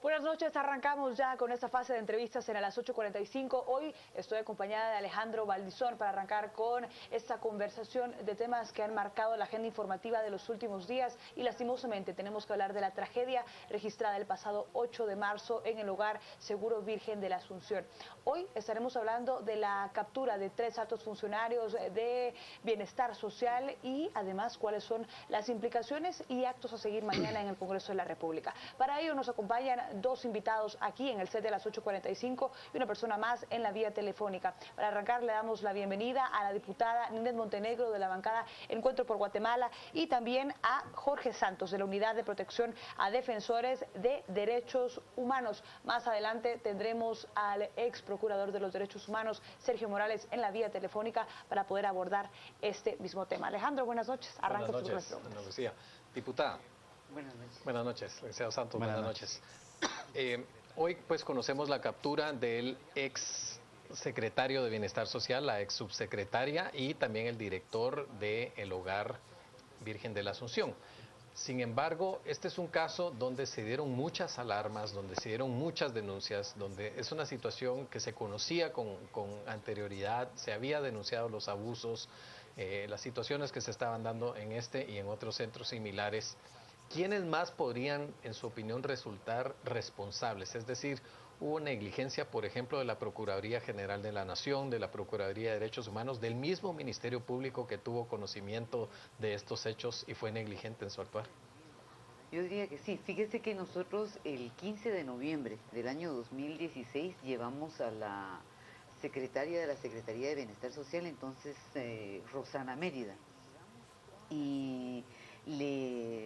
Buenas noches, arrancamos ya con esta fase de entrevistas en a las 8:45. Hoy estoy acompañada de Alejandro Valdizón para arrancar con esta conversación de temas que han marcado la agenda informativa de los últimos días y lastimosamente tenemos que hablar de la tragedia registrada el pasado 8 de marzo en el Hogar Seguro Virgen de la Asunción. Hoy estaremos hablando de la captura de 3 altos funcionarios de bienestar social y además cuáles son las implicaciones y actos a seguir mañana en el Congreso de la República. Para ello nos acompañan 2 invitados aquí en el set de las 8:45 y una persona más en la vía telefónica. Para arrancar le damos la bienvenida a la diputada Ninette Montenegro de la bancada Encuentro por Guatemala y también a Jorge Santos de la Unidad de Protección a Defensores de Derechos Humanos. Más adelante tendremos al ex procurador de los derechos humanos, Sergio Morales, en la vía telefónica para poder abordar este mismo tema. Alejandro, buenas noches. Arranca buenas noches, Ana Lucía. Diputada. Buenas noches. Buenas noches, licenciado Santos, buenas noches. Hoy pues conocemos la captura del ex secretario de Bienestar Social, la ex subsecretaria y también el director del Hogar Virgen de la Asunción. Sin embargo, este es un caso donde se dieron muchas alarmas, donde se dieron muchas denuncias, donde es una situación que se conocía con anterioridad, se había denunciado los abusos, las situaciones que se estaban dando en este y en otros centros similares. ¿Quiénes más podrían, en su opinión, resultar responsables? Es decir, hubo negligencia, por ejemplo, de la Procuraduría General de la Nación, de la Procuraduría de Derechos Humanos, del mismo Ministerio Público que tuvo conocimiento de estos hechos y fue negligente en su actuar. Yo diría que sí. Fíjese que nosotros el 15 de noviembre del año 2016 llevamos a la secretaria de la Secretaría de Bienestar Social, entonces Rosana Mérida, y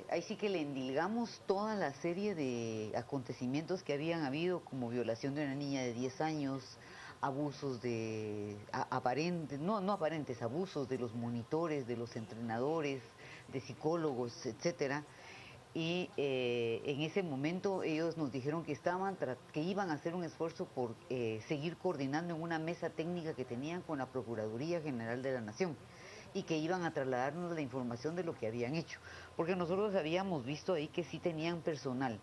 ahí sí que le endilgamos toda la serie de acontecimientos que habían habido, como violación de una niña de 10 años, abusos aparentes, no aparentes, abusos de los monitores, de los entrenadores, de psicólogos, etcétera. Y en ese momento ellos nos dijeron que iban a hacer un esfuerzo por seguir coordinando en una mesa técnica que tenían con la Procuraduría General de la Nación y que iban a trasladarnos la información de lo que habían hecho, porque nosotros habíamos visto ahí que sí tenían personal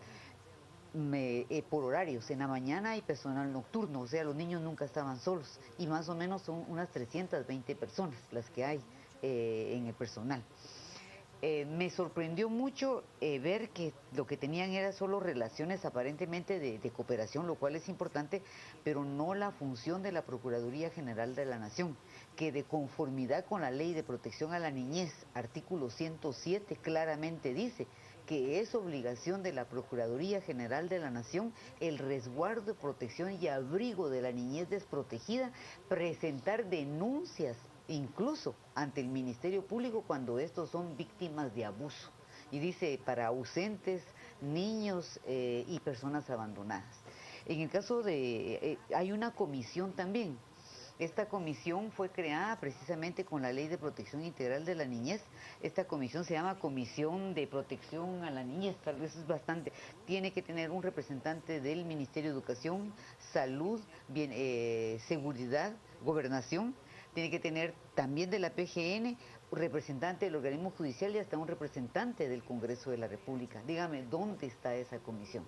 por horarios, en la mañana hay personal nocturno, o sea, los niños nunca estaban solos y más o menos son unas 320 personas las que hay en el personal. Me sorprendió mucho ver que lo que tenían era solo relaciones aparentemente de cooperación, lo cual es importante, pero no la función de la Procuraduría General de la Nación, que de conformidad con la Ley de Protección a la Niñez, artículo 107, claramente dice que es obligación de la Procuraduría General de la Nación el resguardo, protección y abrigo de la niñez desprotegida, presentar denuncias incluso ante el Ministerio Público cuando estos son víctimas de abuso. Y dice para ausentes, niños y personas abandonadas. En el caso de, hay una comisión también. Esta comisión fue creada precisamente con la Ley de Protección Integral de la Niñez. Esta comisión se llama Comisión de Protección a la Niñez, tal vez es bastante. Tiene que tener un representante del Ministerio de Educación, Salud, Seguridad, Gobernación. Tiene que tener también de la PGN, un representante del organismo judicial y hasta un representante del Congreso de la República. Dígame, ¿dónde está esa comisión?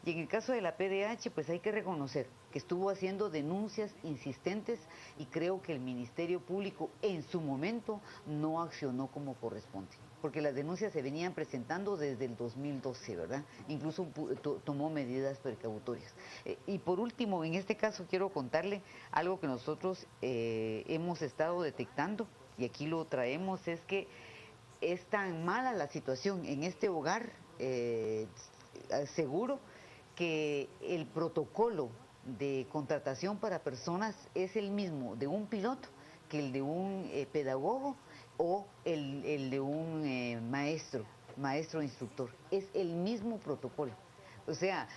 Y en el caso de la PDH, pues hay que reconocer que estuvo haciendo denuncias insistentes y creo que el Ministerio Público en su momento no accionó como corresponde, porque las denuncias se venían presentando desde el 2012, ¿verdad? Incluso tomó medidas precautorias. Y por último, en este caso quiero contarle algo que nosotros hemos estado detectando, y aquí lo traemos, es que es tan mala la situación en este hogar seguro que el protocolo de contratación para personas es el mismo de un piloto que el de un pedagogo o el de un maestro instructor. Es el mismo protocolo. O sea,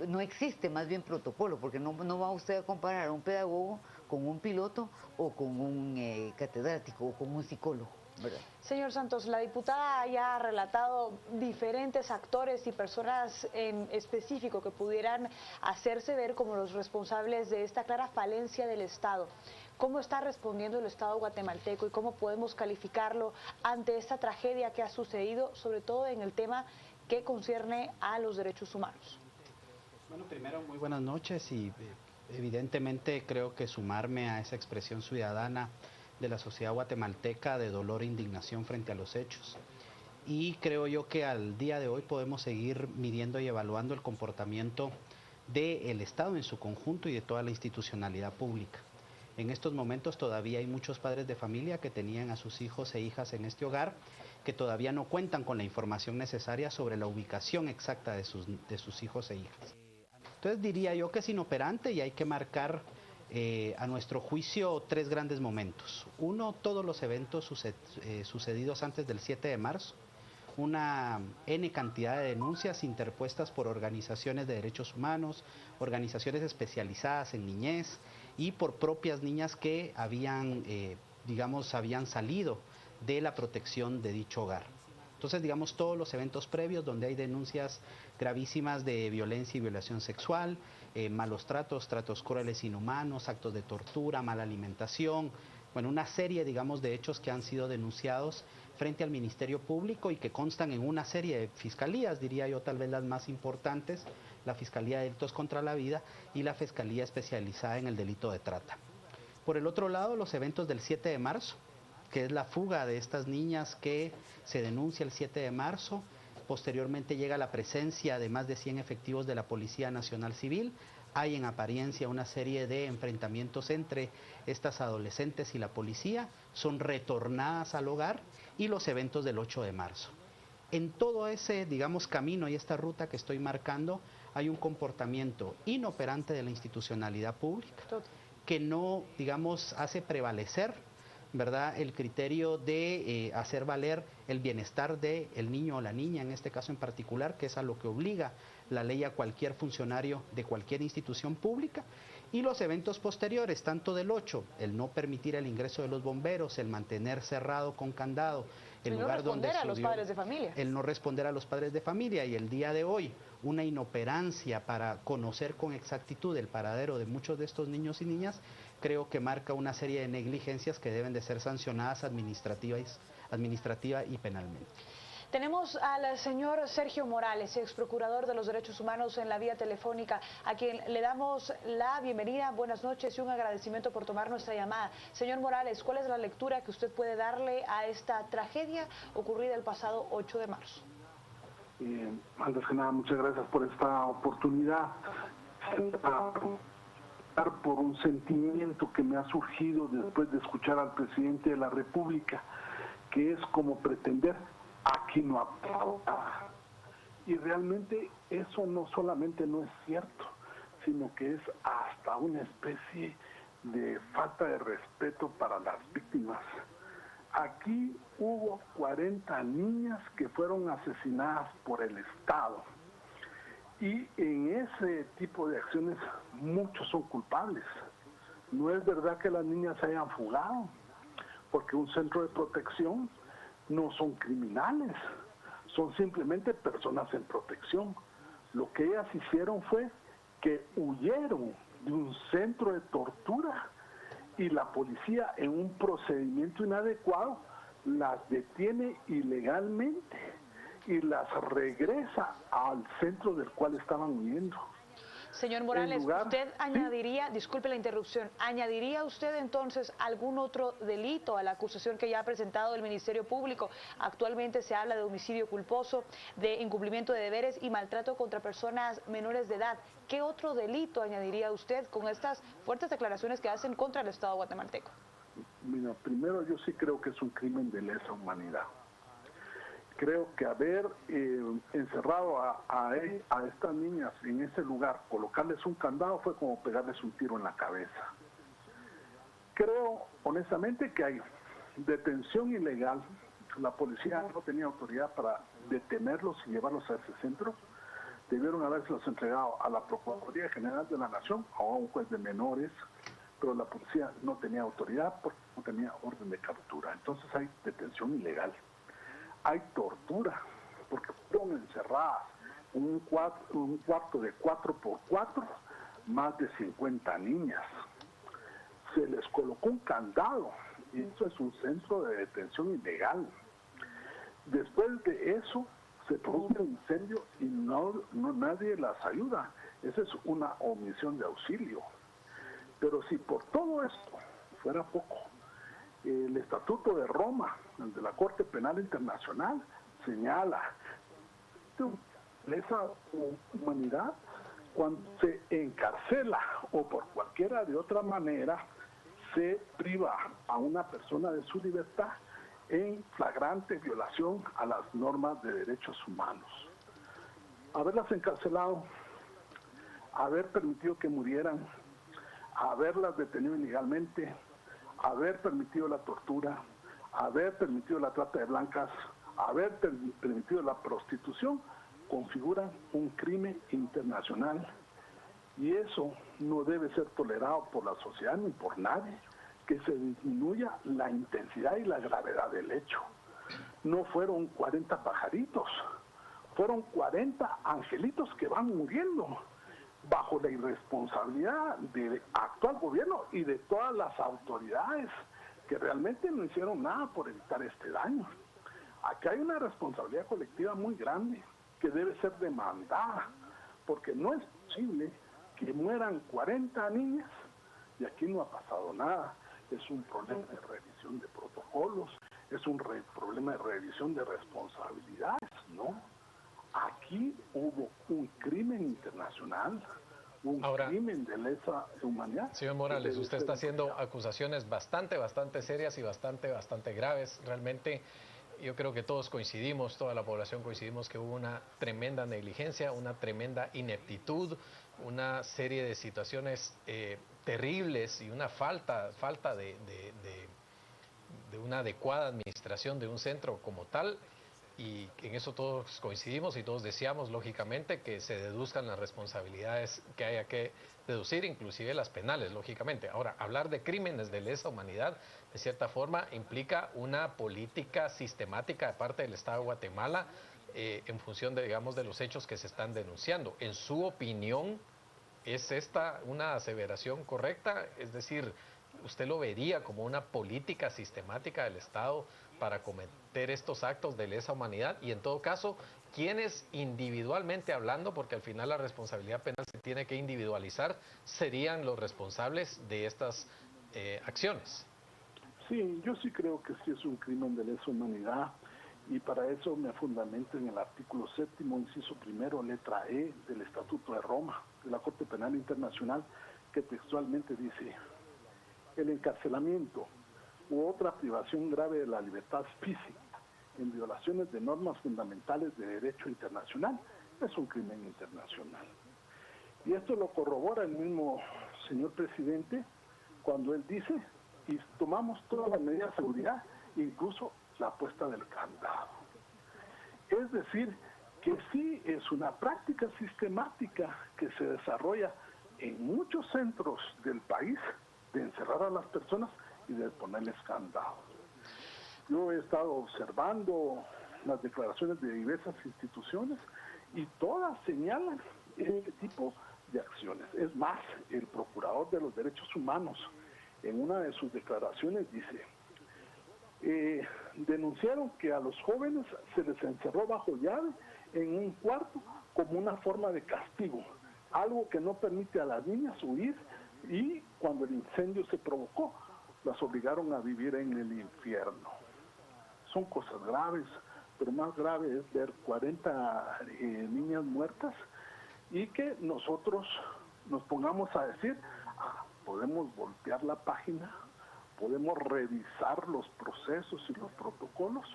no existe más bien protocolo, porque no va usted a comparar a un pedagogo con un piloto o con un catedrático o con un psicólogo, ¿verdad? Señor Santos, la diputada ya ha relatado diferentes actores y personas en específico que pudieran hacerse ver como los responsables de esta clara falencia del Estado. ¿Cómo está respondiendo el Estado guatemalteco y cómo podemos calificarlo ante esta tragedia que ha sucedido, sobre todo en el tema que concierne a los derechos humanos? Bueno, primero, muy buenas noches y evidentemente creo que sumarme a esa expresión ciudadana de la sociedad guatemalteca de dolor e indignación frente a los hechos. Y creo yo que al día de hoy podemos seguir midiendo y evaluando el comportamiento del Estado en su conjunto y de toda la institucionalidad pública. En estos momentos todavía hay muchos padres de familia que tenían a sus hijos e hijas en este hogar que todavía no cuentan con la información necesaria sobre la ubicación exacta de sus hijos e hijas. Entonces diría yo que es inoperante y hay que marcar a nuestro juicio tres grandes momentos. Uno, todos los eventos sucedidos antes del 7 de marzo, una N cantidad de denuncias interpuestas por organizaciones de derechos humanos, organizaciones especializadas en niñez y por propias niñas que habían salido de la protección de dicho hogar. Entonces, digamos, todos los eventos previos donde hay denuncias gravísimas de violencia y violación sexual, malos tratos, tratos crueles, inhumanos, actos de tortura, mala alimentación, bueno, una serie, digamos, de hechos que han sido denunciados frente al Ministerio Público y que constan en una serie de fiscalías, diría yo, tal vez las más importantes, la Fiscalía de Delitos contra la Vida y la Fiscalía Especializada en el Delito de Trata. Por el otro lado, los eventos del 7 de marzo, que es la fuga de estas niñas que se denuncia el 7 de marzo. Posteriormente llega la presencia de más de 100 efectivos de la Policía Nacional Civil. Hay en apariencia una serie de enfrentamientos entre estas adolescentes y la policía. Son retornadas al hogar y los eventos del 8 de marzo. En todo ese, digamos, camino y esta ruta que estoy marcando, hay un comportamiento inoperante de la institucionalidad pública que no, digamos, hace prevalecer, ¿verdad?, el criterio de hacer valer el bienestar del niño o la niña, en este caso en particular, que es a lo que obliga la ley a cualquier funcionario de cualquier institución pública. Y los eventos posteriores, tanto del 8, el no permitir el ingreso de los bomberos, el mantener cerrado con candado el lugar donde a los padres de familia. El no responder a los padres de familia, y el día de hoy una inoperancia para conocer con exactitud el paradero de muchos de estos niños y niñas, creo que marca una serie de negligencias que deben de ser sancionadas administrativa y penalmente. Tenemos al señor Sergio Morales, ex procurador de los derechos humanos, en la vía telefónica, a quien le damos la bienvenida, buenas noches y un agradecimiento por tomar nuestra llamada. Señor Morales, ¿cuál es la lectura que usted puede darle a esta tragedia ocurrida el pasado 8 de marzo? Antes que nada, muchas gracias por esta oportunidad. Por un sentimiento que me ha surgido después de escuchar al presidente de la República, que es como pretender aquí no aplauda. Y realmente eso no solamente no es cierto, sino que es hasta una especie de falta de respeto para las víctimas. Aquí hubo 40 niñas que fueron asesinadas por el Estado. Y en ese tipo de acciones muchos son culpables. No es verdad que las niñas se hayan fugado, porque un centro de protección no son criminales, son simplemente personas en protección. Lo que ellas hicieron fue que huyeron de un centro de tortura y la policía, en un procedimiento inadecuado, las detiene ilegalmente y las regresa al centro del cual estaban huyendo. Señor Morales, usted añadiría, ¿sí? Disculpe la interrupción, ¿añadiría usted entonces algún otro delito a la acusación que ya ha presentado el Ministerio Público? Actualmente se habla de homicidio culposo, de incumplimiento de deberes y maltrato contra personas menores de edad. ¿Qué otro delito añadiría usted con estas fuertes declaraciones que hacen contra el Estado guatemalteco? Mira, primero yo sí creo que es un crimen de lesa humanidad. Creo que haber encerrado a estas niñas en ese lugar, colocarles un candado, fue como pegarles un tiro en la cabeza. Creo, honestamente, que hay detención ilegal. La policía no tenía autoridad para detenerlos y llevarlos a ese centro. Debieron habérselos entregado a la Procuraduría General de la Nación o a un juez de menores, pero la policía no tenía autoridad porque no tenía orden de captura. Entonces hay detención ilegal. Hay tortura, porque fueron encerradas en un cuarto de 4x4, más de 50 niñas. Se les colocó un candado, y eso es un centro de detención ilegal. Después de eso, se produce un incendio y nadie las ayuda. Esa es una omisión de auxilio. Pero si por todo esto fuera poco, el Estatuto de Roma, el de la Corte Penal Internacional, señala lesa humanidad cuando se encarcela o por cualquiera de otra manera se priva a una persona de su libertad en flagrante violación a las normas de derechos humanos. Haberlas encarcelado, haber permitido que murieran, haberlas detenido ilegalmente, haber permitido la tortura, haber permitido la trata de blancas, haber permitido la prostitución, configuran un crimen internacional y eso no debe ser tolerado por la sociedad ni por nadie, que se disminuya la intensidad y la gravedad del hecho. No fueron 40 pajaritos, fueron 40 angelitos que van muriendo bajo la irresponsabilidad del actual gobierno y de todas las autoridades que realmente no hicieron nada por evitar este daño. Aquí hay una responsabilidad colectiva muy grande que debe ser demandada, porque no es posible que mueran 40 niñas y aquí no ha pasado nada. Es un problema de revisión de protocolos, es un problema de revisión de responsabilidades, ¿no? Aquí hubo un crimen internacional, un crimen de lesa humanidad. Señor Morales, usted está haciendo acusaciones bastante serias y bastante graves. Realmente yo creo que todos coincidimos, toda la población coincidimos que hubo una tremenda negligencia, una tremenda ineptitud, una serie de situaciones terribles y una falta de una adecuada administración de un centro como tal. Y en eso todos coincidimos y todos deseamos, lógicamente, que se deduzcan las responsabilidades que haya que deducir, inclusive las penales, lógicamente. Ahora, hablar de crímenes de lesa humanidad, de cierta forma, implica una política sistemática de parte del Estado de Guatemala en función de, digamos, de los hechos que se están denunciando. En su opinión, ¿es esta una aseveración correcta? Es decir, ¿usted lo vería como una política sistemática del Estado para cometer estos actos de lesa humanidad? Y en todo caso, ¿quiénes individualmente hablando, porque al final la responsabilidad penal se tiene que individualizar, serían los responsables de estas acciones? Sí, yo sí creo que sí es un crimen de lesa humanidad y para eso me fundamento en el artículo 7º, inciso 1, letra E del Estatuto de Roma, de la Corte Penal Internacional, que textualmente dice: el encarcelamiento u otra privación grave de la libertad física en violaciones de normas fundamentales de derecho internacional es un crimen internacional. Y esto lo corrobora el mismo señor presidente cuando él dice: y tomamos todas las medidas de seguridad, incluso la puesta del candado. Es decir, que sí es una práctica sistemática que se desarrolla en muchos centros del país de encerrar a las personas y de ponerles candados. Yo he estado observando las declaraciones de diversas instituciones y todas señalan este tipo de acciones. Es más, el Procurador de los Derechos Humanos en una de sus declaraciones dice: denunciaron que a los jóvenes se les encerró bajo llave en un cuarto como una forma de castigo, algo que no permite a las niñas huir, y cuando el incendio se provocó, las obligaron a vivir en el infierno. Son cosas graves, pero más grave es ver 40 niñas muertas y que nosotros nos pongamos a decir: podemos voltear la página, podemos revisar los procesos y los protocolos,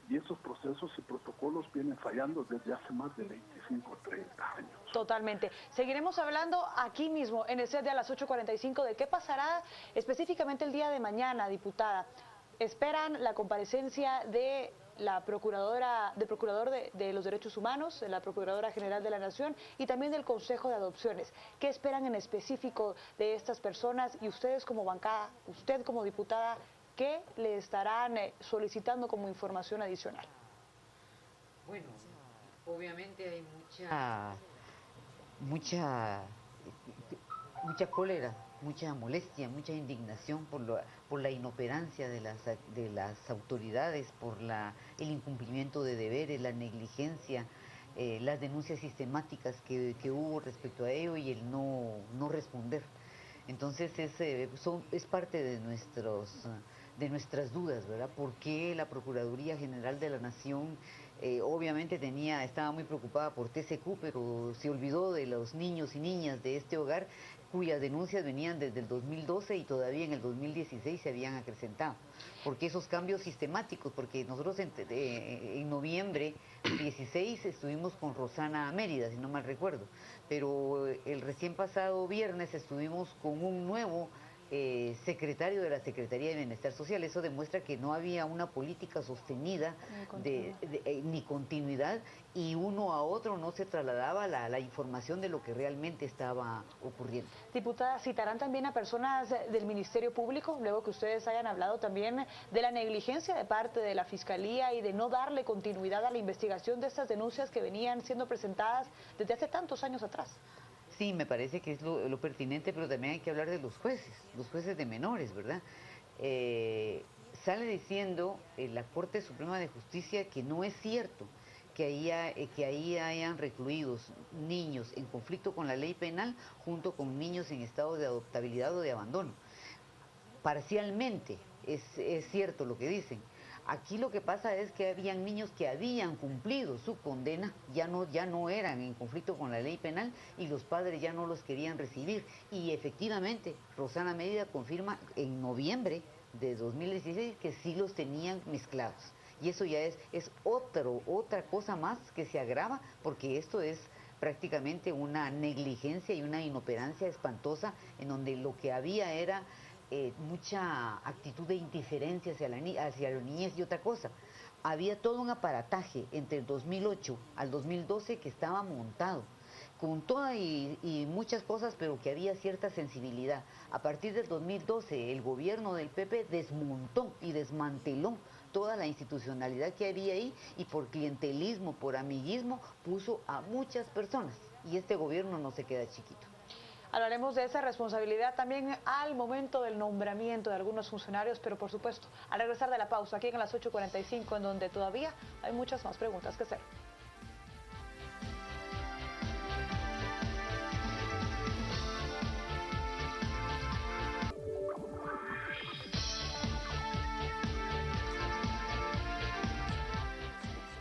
y esos procesos y protocolos vienen fallando desde hace más de 25 o 30 años. Totalmente. Seguiremos hablando aquí mismo, en el set de a las 8:45, de qué pasará específicamente el día de mañana, diputada. Esperan la comparecencia de la procurador de los derechos humanos, de la Procuradora General de la Nación y también del Consejo de Adopciones. ¿Qué esperan en específico de estas personas? Y ustedes como bancada, usted como diputada, ¿qué le estarán solicitando como información adicional? Bueno, obviamente hay mucha cólera, mucha molestia, mucha indignación por la inoperancia de las autoridades, por el incumplimiento de deberes, la negligencia, las denuncias sistemáticas que hubo respecto a ello y el no responder. Entonces es parte de nuestras dudas, ¿verdad? ¿Por qué la Procuraduría General de la Nación obviamente estaba muy preocupada por TCQ, pero se olvidó de los niños y niñas de este hogar cuyas denuncias venían desde el 2012 y todavía en el 2016 se habían acrecentado? Porque esos cambios sistemáticos, porque nosotros en noviembre 16 estuvimos con Rosana Mérida, si no mal recuerdo, pero el recién pasado viernes estuvimos con un nuevo secretario de la Secretaría de Bienestar Social. Eso demuestra que no había una política sostenida ni continuidad, y uno a otro no se trasladaba la información de lo que realmente estaba ocurriendo. Diputada, ¿citarán también a personas del Ministerio Público, luego que ustedes hayan hablado también de la negligencia de parte de la Fiscalía y de no darle continuidad a la investigación de estas denuncias que venían siendo presentadas desde hace tantos años atrás? Sí, me parece que es lo pertinente, pero también hay que hablar de los jueces de menores, ¿verdad? Sale diciendo la Corte Suprema de Justicia que no es cierto que ahí hayan recluidos niños en conflicto con la ley penal junto con niños en estado de adoptabilidad o de abandono. Parcialmente es cierto lo que dicen. Aquí lo que pasa es que habían niños que habían cumplido su condena, ya no eran en conflicto con la ley penal y los padres ya no los querían recibir. Y efectivamente, Rosana Mérida confirma en noviembre de 2016 que sí los tenían mezclados. Y eso ya es otra cosa más que se agrava, porque esto es prácticamente una negligencia y una inoperancia espantosa, en donde lo que había era mucha actitud de indiferencia hacia la niñez. Y otra cosa, había todo un aparataje entre el 2008 al 2012 que estaba montado con toda y muchas cosas, pero que había cierta sensibilidad. A partir del 2012 el gobierno del PP desmontó y desmanteló toda la institucionalidad que había ahí, y por clientelismo, por amiguismo, puso a muchas personas, y este gobierno no se queda chiquito. Hablaremos de esa responsabilidad también al momento del nombramiento de algunos funcionarios, pero por supuesto, al regresar de la pausa, aquí en las 8:45, en donde todavía hay muchas más preguntas que hacer.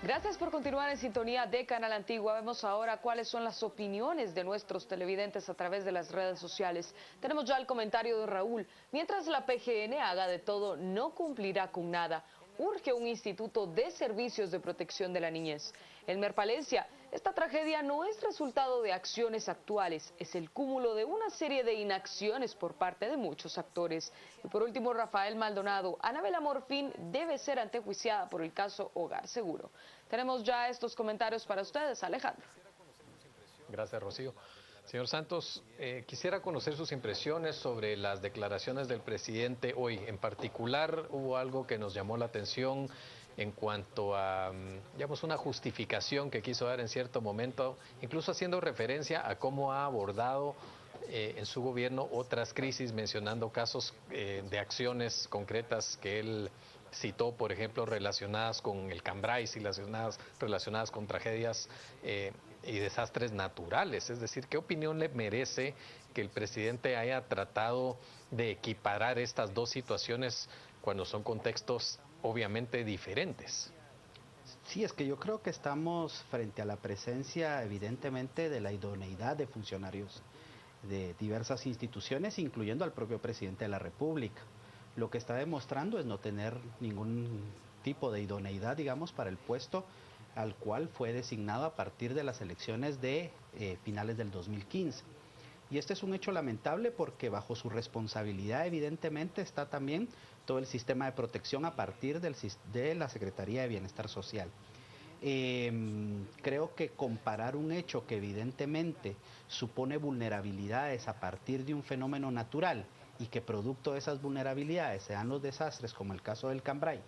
Gracias por continuar en sintonía de Canal Antigua. Vemos ahora cuáles son las opiniones de nuestros televidentes a través de las redes sociales. Tenemos ya el comentario de Raúl. Mientras la PGN haga de todo, no cumplirá con nada. Urge un instituto de servicios de protección de la niñez. Elmer Palencia, esta tragedia no es resultado de acciones actuales, es el cúmulo de una serie de inacciones por parte de muchos actores. Y por último, Rafael Maldonado, Anabela Morfín debe ser antejuiciada por el caso Hogar Seguro. Tenemos ya estos comentarios para ustedes, Alejandro. Gracias, Rocío. Señor Santos, quisiera conocer sus impresiones sobre las declaraciones del presidente hoy. En particular, hubo algo que nos llamó la atención en cuanto a, digamos, una justificación que quiso dar en cierto momento, incluso haciendo referencia a cómo ha abordado en su gobierno otras crisis, mencionando casos de acciones concretas que él citó, por ejemplo, relacionadas con el Cambrai y relacionadas con tragedias y desastres naturales. Es decir, ¿qué opinión le merece que el presidente haya tratado de equiparar estas dos situaciones cuando son contextos obviamente diferentes? Sí, es que yo creo que estamos frente a la presencia, evidentemente, de la idoneidad de funcionarios de diversas instituciones, incluyendo al propio presidente de la República. Lo que está demostrando es no tener ningún tipo de idoneidad, digamos, para el puesto al cual fue designado a partir de las elecciones de finales del 2015. Y este es un hecho lamentable porque bajo su responsabilidad evidentemente está también todo el sistema de protección a partir de la Secretaría de Bienestar Social. Creo que comparar un hecho que evidentemente supone vulnerabilidades a partir de un fenómeno natural y que producto de esas vulnerabilidades se dan los desastres, como el caso del Cambrai,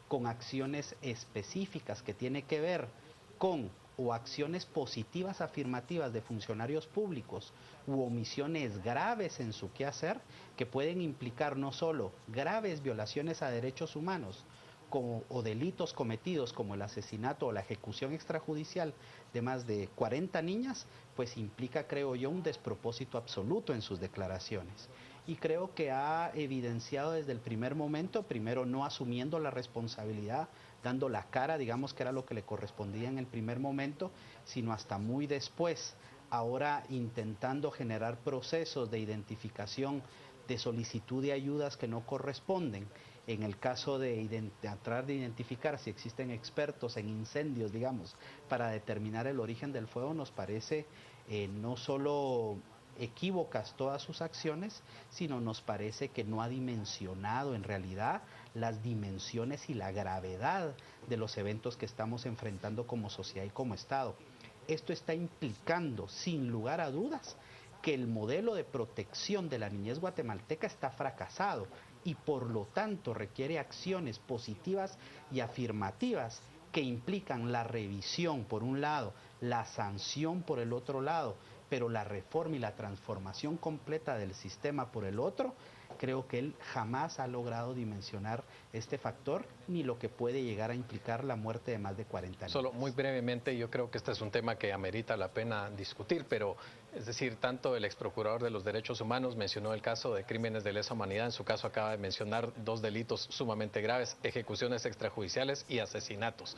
con acciones específicas que tiene que ver con o acciones positivas afirmativas de funcionarios públicos u omisiones graves en su quehacer que pueden implicar no solo graves violaciones a derechos humanos o delitos cometidos como el asesinato o la ejecución extrajudicial de más de 40 niñas, pues implica, creo yo, un despropósito absoluto en sus declaraciones. Y creo que ha evidenciado desde el primer momento, primero no asumiendo la responsabilidad, dando la cara, digamos que era lo que le correspondía en el primer momento, sino hasta muy después, ahora intentando generar procesos de identificación de solicitud de ayudas que no corresponden. En el caso de tratar de identificar si existen expertos en incendios, digamos, para determinar el origen del fuego, nos parece no solo equívocas todas sus acciones, sino nos parece que no ha dimensionado en realidad las dimensiones y la gravedad de los eventos que estamos enfrentando como sociedad y como Estado. Esto está implicando, sin lugar a dudas, que el modelo de protección de la niñez guatemalteca está fracasado y por lo tanto requiere acciones positivas y afirmativas que implican la revisión por un lado, la sanción por el otro lado, pero la reforma y la transformación completa del sistema por el otro. Creo que él jamás ha logrado dimensionar este factor ni lo que puede llegar a implicar la muerte de más de 40 años. Solo muy brevemente, yo creo que este es un tema que amerita la pena discutir, pero es decir, tanto el ex procurador de los derechos humanos mencionó el caso de crímenes de lesa humanidad, en su caso acaba de mencionar dos delitos sumamente graves, ejecuciones extrajudiciales y asesinatos.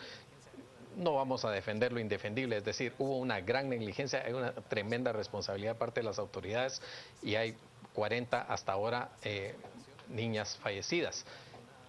No vamos a defender lo indefendible, es decir, hubo una gran negligencia, hay una tremenda responsabilidad de parte de las autoridades y hay 40 hasta ahora niñas fallecidas.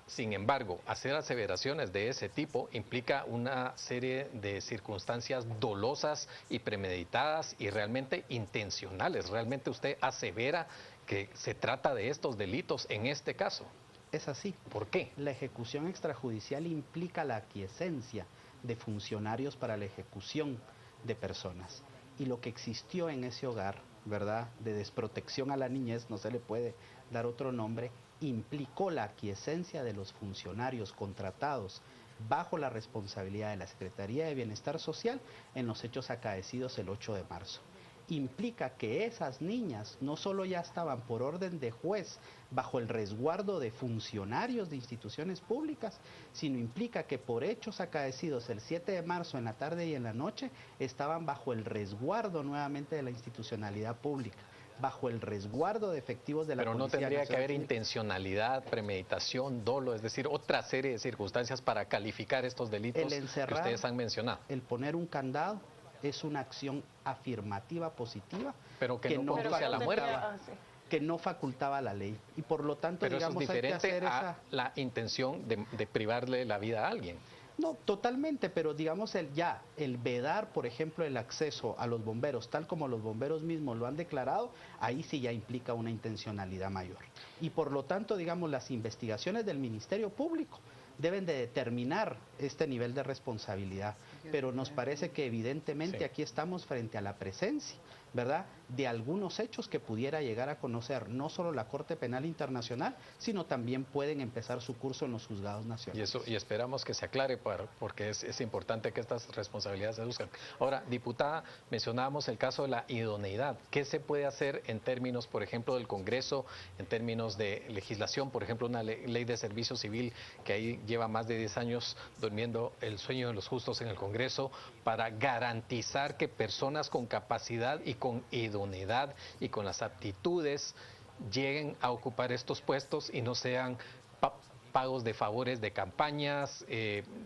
Sin embargo, hacer aseveraciones de ese tipo implica una serie de circunstancias dolosas y premeditadas y realmente intencionales. Realmente usted asevera que se trata de estos delitos en este caso. Es así. ¿Por qué? La ejecución extrajudicial implica la aquiescencia de funcionarios para la ejecución de personas. Y lo que existió en ese hogar, ¿verdad?, de desprotección a la niñez, no se le puede dar otro nombre, implicó la aquiescencia de los funcionarios contratados bajo la responsabilidad de la Secretaría de Bienestar Social en los hechos acaecidos el 8 de marzo. Implica que esas niñas no solo ya estaban por orden de juez bajo el resguardo de funcionarios de instituciones públicas, sino implica que por hechos acaecidos el 7 de marzo en la tarde y en la noche estaban bajo el resguardo nuevamente de la institucionalidad pública, bajo el resguardo de efectivos de la Policía Pero no tendría que haber Nacional. intencionalidad, premeditación, dolo, es decir, otra serie de circunstancias para calificar estos delitos El encerrar, que ustedes han mencionado. el poner un candado es una acción afirmativa positiva, Pero que no conduce a la muerte. que no facultaba la ley. Y por lo tanto, Pero digamos, eso es diferente hay que hacer a la intención de privarle la vida a alguien. No, totalmente, pero digamos el vedar, por ejemplo, el acceso a los bomberos, tal como los bomberos mismos lo han declarado, ahí sí ya implica una intencionalidad mayor. Y por lo tanto, digamos, las investigaciones del Ministerio Público deben de determinar este nivel de responsabilidad, pero nos parece que evidentemente Sí. aquí estamos frente a la presencia, ¿verdad?, de algunos hechos que pudiera llegar a conocer no solo la Corte Penal Internacional, sino también pueden empezar su curso en los juzgados nacionales. Y esperamos que se aclare porque es importante que estas responsabilidades se buscan. Ahora, diputada, mencionábamos el caso de la idoneidad. ¿Qué se puede hacer en términos, por ejemplo, del Congreso, en términos de legislación? Por ejemplo, una ley de servicio civil que ahí lleva más de 10 años durmiendo el sueño de los justos en el Congreso para garantizar que personas con capacidad y con idoneidad y con las aptitudes lleguen a ocupar estos puestos y no sean pagos de favores de campañas,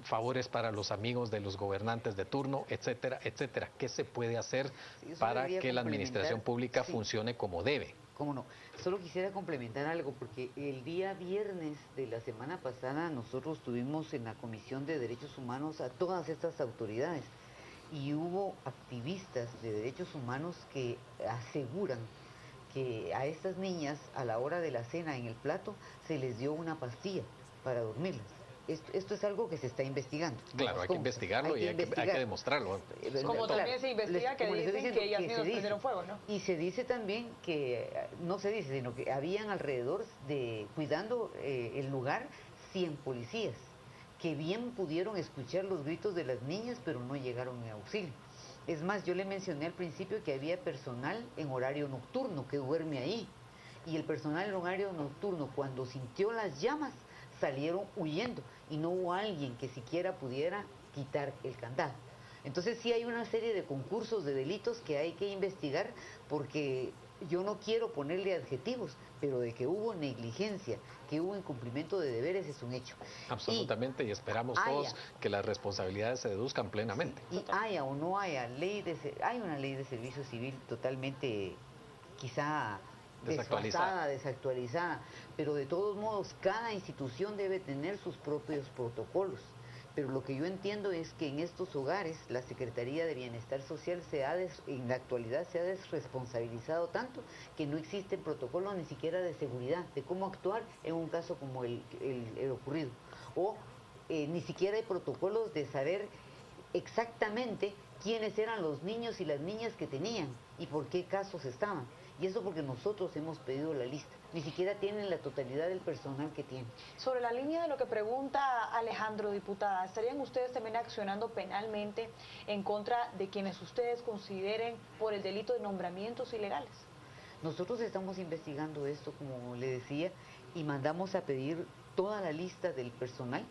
favores para los amigos de los gobernantes de turno, etcétera, etcétera. ¿Qué se puede hacer para que la administración pública funcione como debe? ¿Cómo no? Solo quisiera complementar algo, porque el día viernes de la semana pasada nosotros tuvimos en la Comisión de Derechos Humanos a todas estas autoridades y hubo activistas de derechos humanos que aseguran que a estas niñas a la hora de la cena en el plato se les dio una pastilla para dormirlas. Esto es algo que se está investigando. Claro, hay que investigarlo y hay que demostrarlo. Como también se investiga que dicen que ellas mismas prendieron fuego, ¿no? Y se dice también que, no se dice, sino que habían alrededor cuidando el lugar 100 policías, que bien pudieron escuchar los gritos de las niñas, pero no llegaron en auxilio. Es más, yo le mencioné al principio que había personal en horario nocturno que duerme ahí. Y el personal en horario nocturno, cuando sintió las llamas, salieron huyendo y no hubo alguien que siquiera pudiera quitar el candado. Entonces sí hay una serie de concursos de delitos que hay que investigar, porque yo no quiero ponerle adjetivos, pero de que hubo negligencia, que hubo incumplimiento de deberes es un hecho. Absolutamente, y esperamos todos que las responsabilidades se deduzcan plenamente. Y haya o no haya hay una ley de servicio civil totalmente quizá desactualizada, pero de todos modos cada institución debe tener sus propios protocolos. Pero lo que yo entiendo es que en estos hogares la Secretaría de Bienestar Social en la actualidad se ha desresponsabilizado tanto que no existen protocolos ni siquiera de seguridad, de cómo actuar en un caso como el ocurrido. O ni siquiera hay protocolos de saber exactamente quiénes eran los niños y las niñas que tenían y por qué casos estaban. Y eso porque nosotros hemos pedido la lista. Ni siquiera tienen la totalidad del personal que tienen. Sobre la línea de lo que pregunta Alejandro, diputada, ¿estarían ustedes también accionando penalmente en contra de quienes ustedes consideren por el delito de nombramientos ilegales? Nosotros estamos investigando esto, como le decía, y mandamos a pedir toda la lista del personal,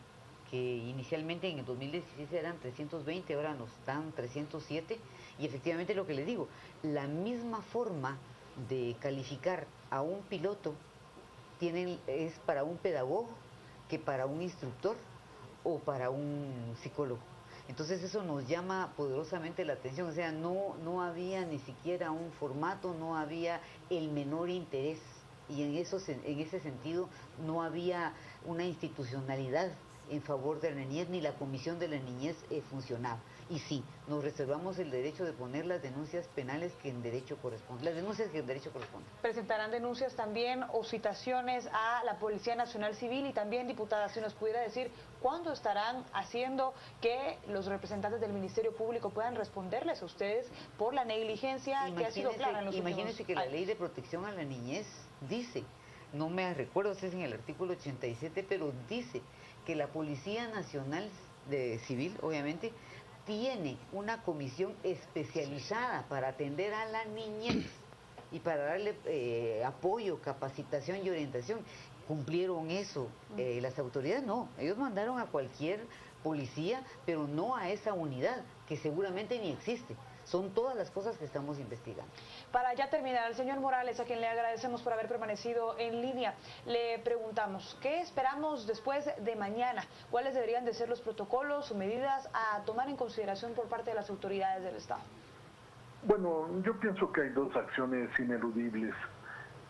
que inicialmente en el 2016 eran 320, ahora nos dan 307, y efectivamente lo que les digo, la misma forma de calificar a un piloto es para un pedagogo que para un instructor o para un psicólogo. Entonces eso nos llama poderosamente la atención, o sea, no había ni siquiera un formato, no había el menor interés, y en ese sentido no había una institucionalidad en favor de la niñez, ni la comisión de la niñez funcionaba. Y sí, nos reservamos el derecho de poner las denuncias penales que en derecho corresponden, las denuncias que en derecho corresponden. ¿Presentarán denuncias también o citaciones a la Policía Nacional Civil? Y también, diputada, si nos pudiera decir cuándo estarán haciendo que los representantes del Ministerio Público puedan responderles a ustedes por la negligencia que ha sido clara en los últimos años. Imagínense que la Ley de Protección a la Niñez dice, no me recuerdo si es en el artículo 87, pero dice que la Policía Nacional Civil, obviamente, tiene una comisión especializada para atender a la niñez y para darle apoyo, capacitación y orientación. ¿Cumplieron eso las autoridades? No, ellos mandaron a cualquier policía, pero no a esa unidad, que seguramente ni existe. Son todas las cosas que estamos investigando. Para ya terminar, al señor Morales, a quien le agradecemos por haber permanecido en línea, le preguntamos, ¿qué esperamos después de mañana? ¿Cuáles deberían de ser los protocolos o medidas a tomar en consideración por parte de las autoridades del Estado? Bueno, yo pienso que hay dos acciones ineludibles.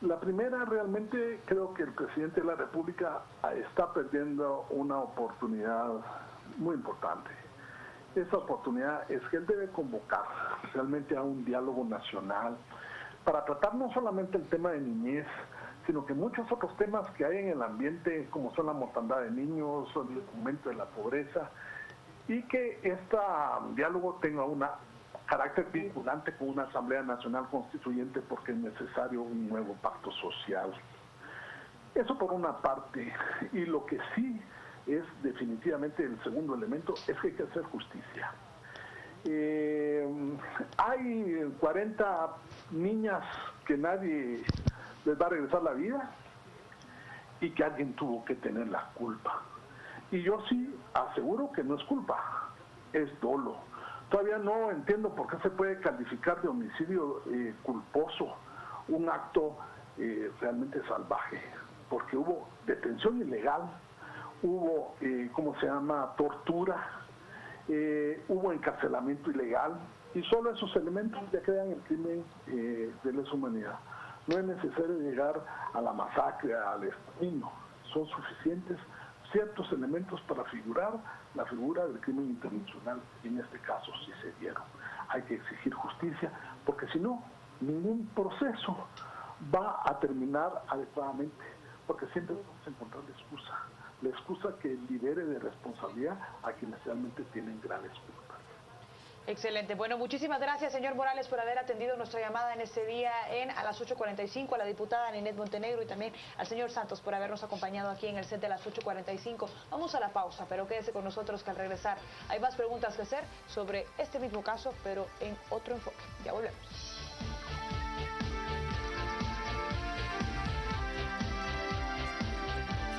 La primera, realmente creo que el presidente de la República está perdiendo una oportunidad muy importante. Esa oportunidad es que él debe convocar realmente a un diálogo nacional para tratar no solamente el tema de niñez, sino que muchos otros temas que hay en el ambiente, como son la mortandad de niños, el aumento de la pobreza, y que este diálogo tenga un carácter vinculante con una Asamblea Nacional Constituyente, porque es necesario un nuevo pacto social. Eso por una parte. Y lo que sí es definitivamente el segundo elemento, es que hay que hacer justicia. Hay 40 niñas que nadie les va a regresar la vida y que alguien tuvo que tener la culpa. Y yo sí aseguro que no es culpa, es dolo. Todavía no entiendo por qué se puede calificar de homicidio culposo un acto realmente salvaje, porque hubo detención ilegal, hubo, tortura, hubo encarcelamiento ilegal, y solo esos elementos ya crean el crimen de lesa humanidad. No es necesario llegar a la masacre, al exterminio, son suficientes ciertos elementos para figurar la figura del crimen internacional, y en este caso sí se dieron. Hay que exigir justicia, porque si no, ningún proceso va a terminar adecuadamente, porque siempre vamos a encontrar la excusa que libere de responsabilidad a quienes realmente tienen graves culpas. Excelente. Bueno, muchísimas gracias, señor Morales, por haber atendido nuestra llamada en este día a las 8:45, a la diputada Ninette Montenegro, y también al señor Santos por habernos acompañado aquí en el set de las 8:45. Vamos a la pausa, pero quédese con nosotros, que al regresar hay más preguntas que hacer sobre este mismo caso, pero en otro enfoque. Ya volvemos.